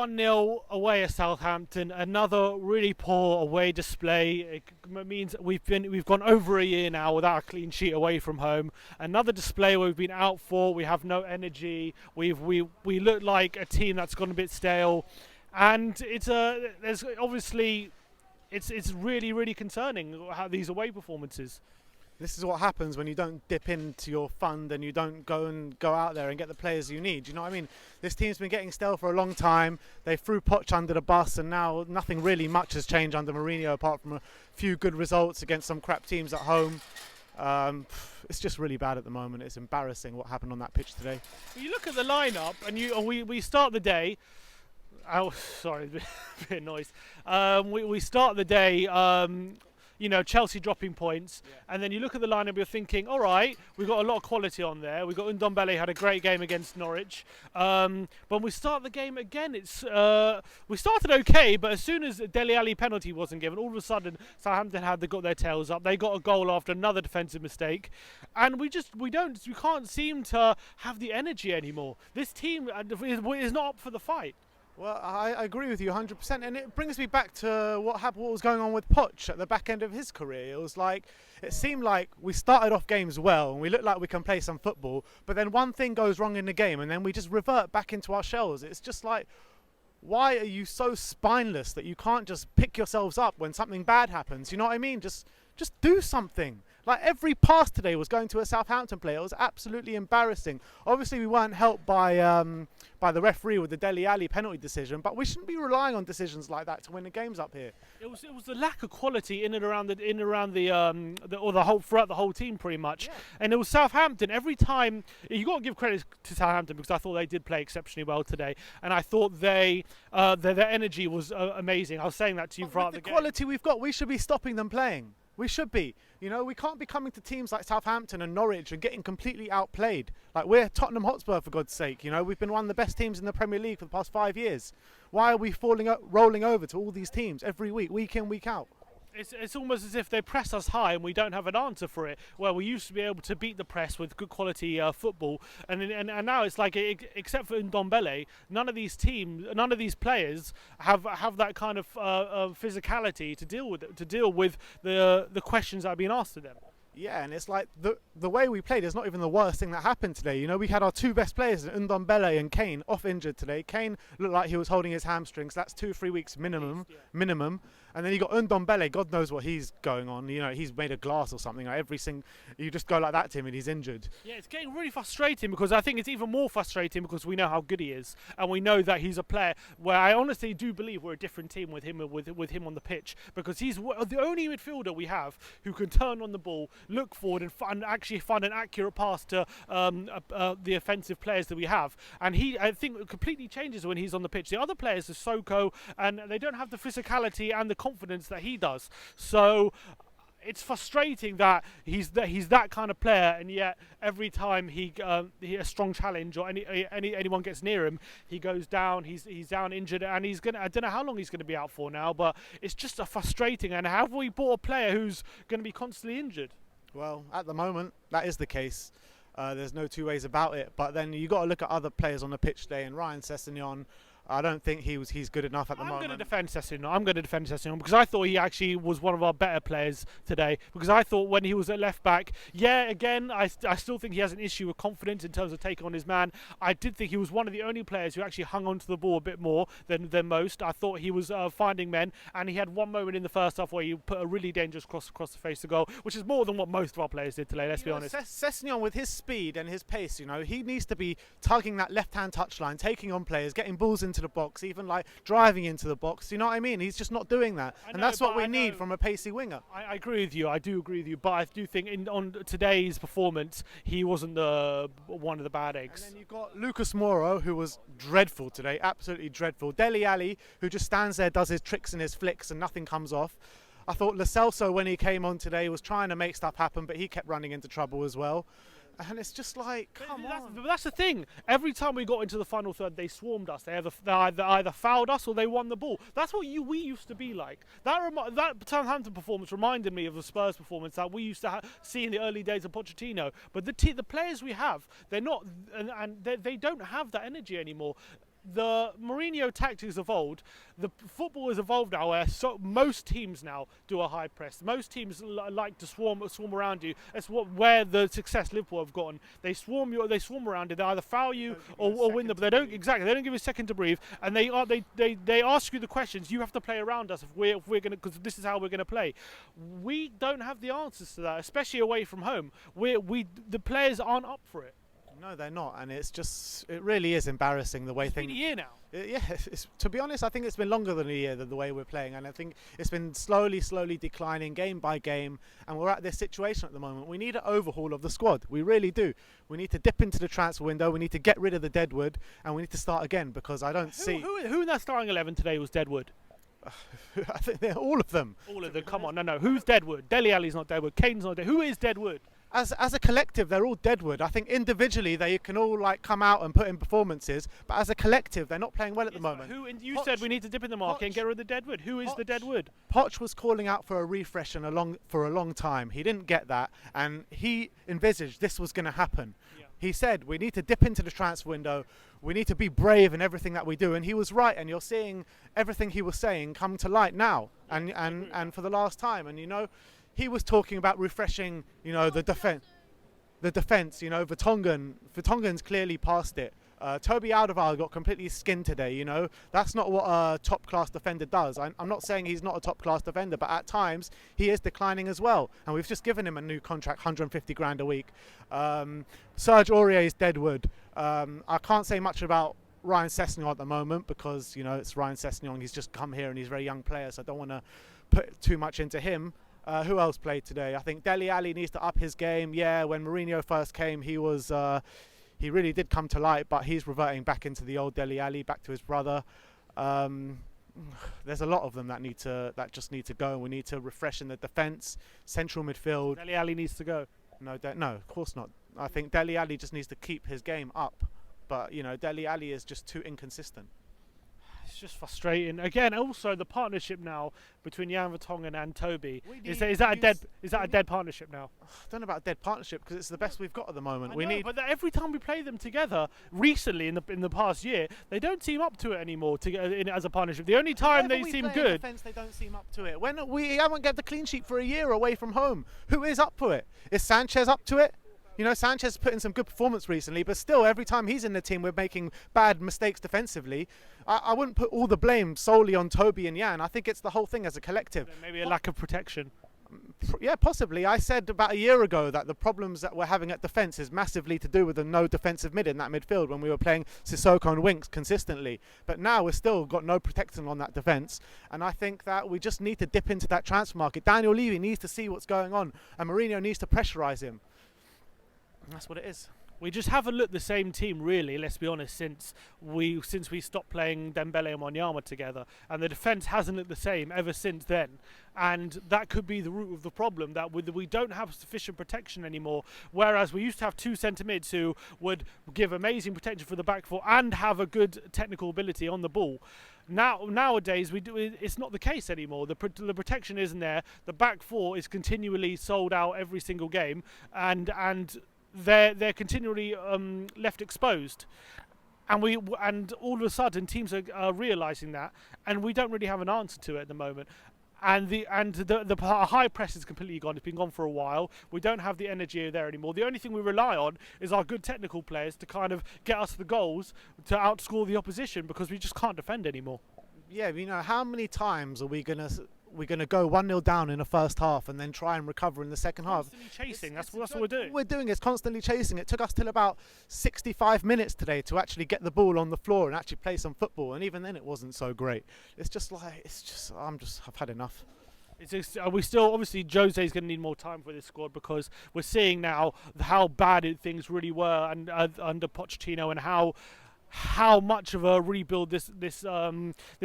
1-0 away at Southampton, another really poor away display. It means we've gone over a year now without a clean sheet away from home. Another display where we've been out for, we have no energy. We look like a team that's gone a bit stale, and it's really, really concerning how these away performances. This is what happens when you don't dip into your fund and you don't go out there and get the players you need. You know what I mean? This team's been getting stale for a long time. They threw Poch under the bus, and now nothing really much has changed under Mourinho apart from a few good results against some crap teams at home. It's just really bad at the moment. It's embarrassing what happened on that pitch today. You look at the lineup, and we start the day. Oh, sorry, a bit of noise. We start the day. Chelsea dropping points, and then you look at the lineup, you're thinking, all right, we've got a lot of quality on there. We've got Ndombele, had a great game against Norwich, but we start the game again. We started okay, but as soon as Dele penalty wasn't given, all of a sudden Southampton got their tails up. They got a goal after another defensive mistake, and we can't seem to have the energy anymore. This team is not up for the fight. Well, I agree with you 100%, and it brings me back to what was going on with Poch at the back end of his career. It seemed like we started off games well, and we looked like we can play some football, but then one thing goes wrong in the game, and then we just revert back into our shells. It's just like, why are you so spineless that you can't just pick yourselves up when something bad happens? You know what I mean? Just do something. Like, every pass today was going to a Southampton player. It was absolutely embarrassing. Obviously, we weren't helped by the referee with the Dele penalty decision, but we shouldn't be relying on decisions like that to win the games up here. It was the lack of quality throughout the whole team pretty much. Yeah. And it was Southampton. Every time, you got to give credit to Southampton, because I thought they did play exceptionally well today, and I thought their energy was amazing. I was saying that to you throughout the game. With the quality we've got, we should be stopping them playing. We should be. We can't be coming to teams like Southampton and Norwich and getting completely outplayed. Like, we're Tottenham Hotspur, for God's sake. We've been one of the best teams in the Premier League for the past 5 years. Why are we rolling over to all these teams every week in, week out? It's almost as if they press us high and we don't have an answer for it. Where we used to be able to beat the press with good quality football, and now it's like, except for Ndombele, none of these players have that kind of physicality to deal with the questions that are being asked of them. Yeah, and it's like the way we played is not even the worst thing that happened today. We had our two best players, Ndombele and Kane, off injured today. Kane looked like he was holding his hamstrings. That's 2-3 weeks minimum. And then you got Ndombele. God knows what he's going on. He's made of glass or something. You just go like that to him and he's injured. Yeah, it's getting really frustrating, because I think it's even more frustrating because we know how good he is, and we know that he's a player where I honestly do believe we're a different team with him on the pitch, because he's the only midfielder we have who can turn on the ball, look forward, and actually find an accurate pass to the offensive players that we have. And I think completely changes when he's on the pitch. The other players are Soko, and they don't have the physicality and the confidence that he does. So it's frustrating that he's that kind of player, and yet every time he a strong challenge or anyone gets near him, he goes down. He's down injured, and I don't know how long he's gonna be out for now. But it's just frustrating. And have we bought a player who's going to be constantly injured? Well, at the moment, that is the case. There's no two ways about it. But then you got to look at other players on the pitch today, and Ryan Sessegnon, I don't think he's good enough at the moment. I'm going to defend Sessegnon because I thought he actually was one of our better players today. Because I thought when he was at left back, again, I still think he has an issue with confidence in terms of taking on his man. I did think he was one of the only players who actually hung onto the ball a bit more than most. I thought he was finding men, and he had one moment in the first half where he put a really dangerous cross across the face of goal, which is more than what most of our players did today, let's be honest. Sessegnon, with his speed and his pace, he needs to be tugging that left-hand touchline, taking on players, getting balls into the box, even like driving into the box. You know what I mean? He's just not doing that, and that's what we need from a pacey winger. I agree with you. I do agree with you, but I do think on today's performance, he wasn't one of the bad eggs. And then you've got Lucas Moura, who was dreadful today, absolutely dreadful. Dele Alli, who just stands there, does his tricks and his flicks, and nothing comes off. I thought Lo Celso, when he came on today, was trying to make stuff happen, but he kept running into trouble as well. And it's just like, come on. But that's the thing. Every time we got into the final third, they swarmed us. They either fouled us or they won the ball. That's what we used to be like. That Southampton performance reminded me of the Spurs performance that we used to see in the early days of Pochettino. But the players we have, they're not, and they don't have that energy anymore. the Mourinho tactics evolved. The football has evolved now, where most teams now do a high press. Most teams like to swarm around you. That's where the success Liverpool have gotten. They swarm around you. They either foul you or win them. But they don't They don't give you a second to breathe. And they ask you the questions. You have to play around us if we're gonna, because this is how we're gonna play. We don't have the answers to that, especially away from home. The players aren't up for it. No, they're not, and it really is embarrassing the way things. It's been a year now. Yeah, to be honest, I think it's been longer than a year than the way we're playing, and I think it's been slowly declining game by game, and we're at this situation at the moment. We need an overhaul of the squad. We really do. We need to dip into the transfer window. We need to get rid of the deadwood, and we need to start again, because I don't see who in that starting 11 today was deadwood. I think they're all of them. All of them. Come on, no. Who's deadwood? Dele Alli's not deadwood. Kane's not deadwood. Who is deadwood? As a collective, they're all deadwood. I think individually they can all come out and put in performances, but as a collective, they're not playing well at the moment. You said we need to dip in the market and get rid of the deadwood. Who is the deadwood? Poch was calling out for a refresh for a long time. He didn't get that, and he envisaged this was going to happen. Yeah. He said we need to dip into the transfer window. We need to be brave in everything that we do, and he was right. And you're seeing everything he was saying come to light now, and for the last time. And he was talking about refreshing, the defense. Vertonghen's clearly past it. Toby Alderweireld got completely skinned today. That's not what a top-class defender does. I'm not saying he's not a top-class defender, but at times he is declining as well. And we've just given him a new contract, 150 grand a week. Serge Aurier's deadwood. I can't say much about Ryan Sessegnon at the moment because it's Ryan Sessegnon. He's just come here and he's a very young player, so I don't want to put too much into him. Who else played today? I think Dele Alli needs to up his game. Yeah, when Mourinho first came, he really did come to light, but he's reverting back into the old Dele Alli, back to his brother. There's a lot of them that just need to go, and we need to refresh in the defence, central midfield. Dele Alli needs to go. No, of course not. I think Dele Alli just needs to keep his game up, but Dele Alli is just too inconsistent. It's just frustrating. Again, also the partnership now between Yan Vertonghen and Toby. Is that a dead partnership now? I don't know about a dead partnership because it's the best we've got at the moment. But every time we play them together recently in the past year, they don't team up to it anymore as a partnership. The only time they seem good. Defense, they don't seem up to it. When we haven't got the clean sheet for a year away from home, who is up for it? Is Sanchez up to it? Sanchez put in some good performance recently, but still, every time he's in the team, we're making bad mistakes defensively. I wouldn't put all the blame solely on Toby and Yan. I think it's the whole thing as a collective. Maybe a lack of protection. Yeah, possibly. I said about a year ago that the problems that we're having at defence is massively to do with the no defensive mid in that midfield when we were playing Sissoko and Winks consistently. But now we've still got no protection on that defence. And I think that we just need to dip into that transfer market. Daniel Levy needs to see what's going on, and Mourinho needs to pressurise him. That's what it is. We just haven't looked the same team, really, let's be honest, since we stopped playing Dembele and Wanyama together. And the defence hasn't looked the same ever since then. And that could be the root of the problem, that we don't have sufficient protection anymore. Whereas we used to have two centre mids who would give amazing protection for the back four and have a good technical ability on the ball. Nowadays, it's not the case anymore. The protection isn't there. The back four is continually sold out every single game, and they're continually left exposed, and all of a sudden teams are realising that, and we don't really have an answer to it at the moment. And the high press is completely gone. It's been gone for a while. We don't have the energy there anymore. The only thing we rely on is our good technical players to kind of get us the goals to outscore the opposition, because we just can't defend anymore. Yeah, how many times are we gonna go 1-0 down in the first half and then try and recover in the second half? Constantly chasing. That's what we're doing. What we're doing is constantly chasing. It took us till about 65 minutes today to actually get the ball on the floor and actually play some football. And even then, it wasn't so great. I've had enough. We still, obviously, Jose's going to need more time for this squad, because we're seeing now how bad things really were under Pochettino, and how much of a rebuild this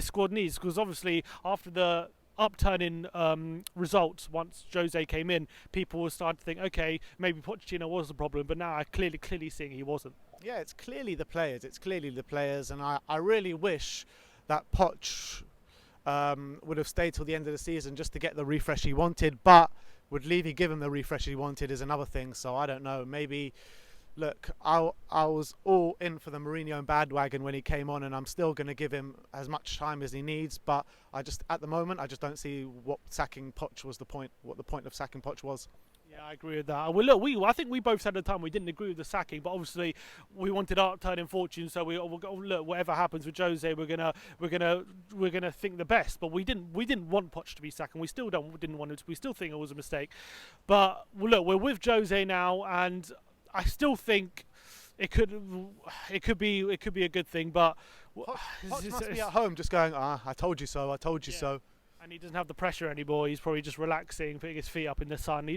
squad needs. Because obviously, after the upturn in results once Jose came in, people were starting to think, okay, maybe Pochettino was the problem, but now I'm clearly seeing he wasn't. Yeah, it's clearly the players, and I really wish that Poch would have stayed till the end of the season just to get the refresh he wanted, but would Levy give him the refresh he wanted is another thing. So I don't know, maybe look, I was all in for the Mourinho bandwagon when he came on, and I'm still going to give him as much time as he needs. But at the moment, I just don't see what sacking Poch was what the point of sacking Poch was. Yeah, I agree with that. Well, look, I think we both said at the time we didn't agree with the sacking, but obviously we wanted our turn in fortune. So we'll go, look, whatever happens with Jose, we're gonna think the best. But we didn't want Poch to be sacked, and we still didn't want it. We still think it was a mistake. But look, we're with Jose now, and I still think it could be a good thing. But Poch must be at home just going, I told you so, I told you so. And he doesn't have the pressure anymore. He's probably just relaxing, putting his feet up in the sun. He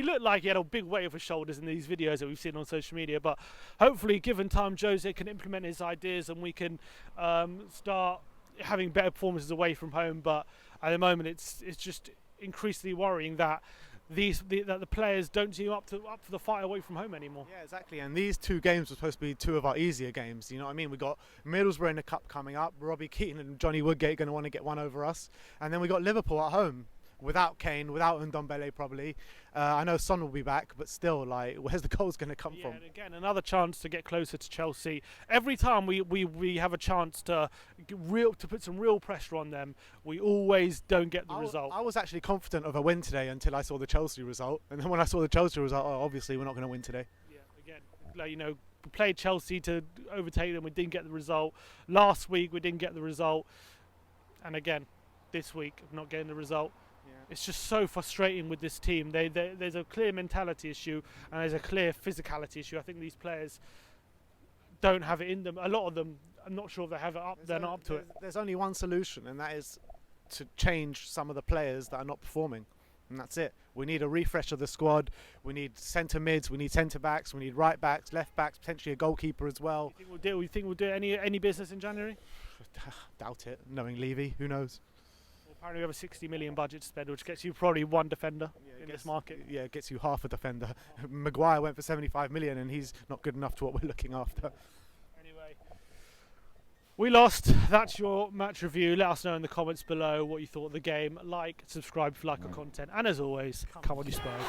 looked like he had a big weight off his shoulders in these videos that we've seen on social media. But hopefully, given time, Jose can implement his ideas and we can start having better performances away from home. But at the moment, it's just increasingly worrying that that the players don't seem up to the fight away from home anymore. Yeah, exactly. And these two games were supposed to be two of our easier games. You know what I mean? We got Middlesbrough in the cup coming up. Robbie Keane and Johnny Woodgate going to want to get one over us. And then we got Liverpool at home without Kane, without Ndombele probably. I know Son will be back, but still, like, where's the goals going to come from? And again, another chance to get closer to Chelsea. Every time we have a chance to put some real pressure on them, we always don't get the result. I was actually confident of a win today until I saw the Chelsea result, and then when I saw the Chelsea result, obviously we're not going to win today. Yeah, again, like, we played Chelsea to overtake them. We didn't get the result. Last week we didn't get the result, and again, this week not getting the result. It's just so frustrating with this team. There's a clear mentality issue and there's a clear physicality issue. I think these players don't have it in them. A lot of them, I'm not sure if they have it up. They're not up to it. There's only one solution, and that is to change some of the players that are not performing. And that's it. We need a refresh of the squad. We need centre mids. We need centre backs. We need right backs, left backs, potentially a goalkeeper as well. You think we'll do any business in January? Doubt it. Knowing Levy, who knows? Apparently we have a 60 million budget to spend, which gets you probably one defender in this market. Yeah, it gets you half a defender. Maguire went for 75 million and he's not good enough to what we're looking after. Anyway, we lost. That's your match review. Let us know in the comments below what you thought of the game. Like, subscribe if you like our content. And as always, come on you Spurs.